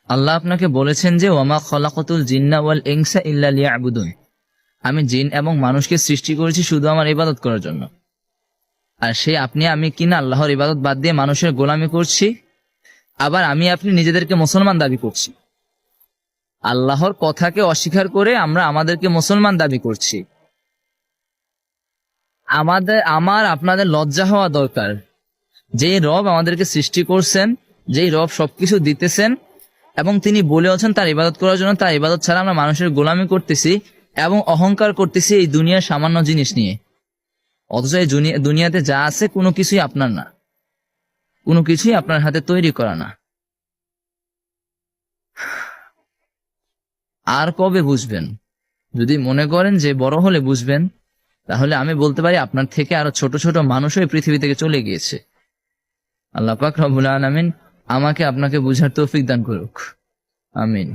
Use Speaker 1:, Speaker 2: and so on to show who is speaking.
Speaker 1: আল্লাহ আপনাকে বলেছেন যে ওয়ামা খলাকতুল জিন্না ওয়াল ইনসা ইল্লা লিয়াবুদুন, আমি জিন এবং মানুষকে সৃষ্টি করেছি শুধু আমার ইবাদত করার জন্য। আর আমি কিনা আল্লাহর ইবাদত বাদ দিয়ে মানুষের গোলামি করছি, আবার আপনি নিজেদেরকে মুসলমান দাবি করছি। আল্লাহর কথাকে অস্বীকার করে আমরা আমাদেরকে মুসলমান দাবি করছি। আপনাদের লজ্জা হওয়া দরকার। যেই রব আমাদেরকে সৃষ্টি করছেন, যেই রব সবকিছু দিতেছেন এবং তিনি বলেওছেন তার ইবাদত করার জন্য, তার ইবাদত ছাড়া আমরা মানুষের গোলামি করতেছি এবং অহংকার করতেছি এই দুনিয়ার সামান্য জিনিস নিয়ে। অথচ এই দুনিয়াতে যা আছে কোনো কিছুই আপনার না, কোনো কিছুই আপনার হাতে তৈরি করা না। আর কবে বুঝবেন? যদি মনে করেন যে বড় হলে বুঝবেন, তাহলে আমি বলতে পারি আপনার থেকে আরো ছোট ছোট মানুষও এই পৃথিবী থেকে চলে গিয়েছে। আল্লাহ পাক রব্বুল আলামিন আমাকে আপনাকে বুঝার তৌফিক দান করুক। আমিন।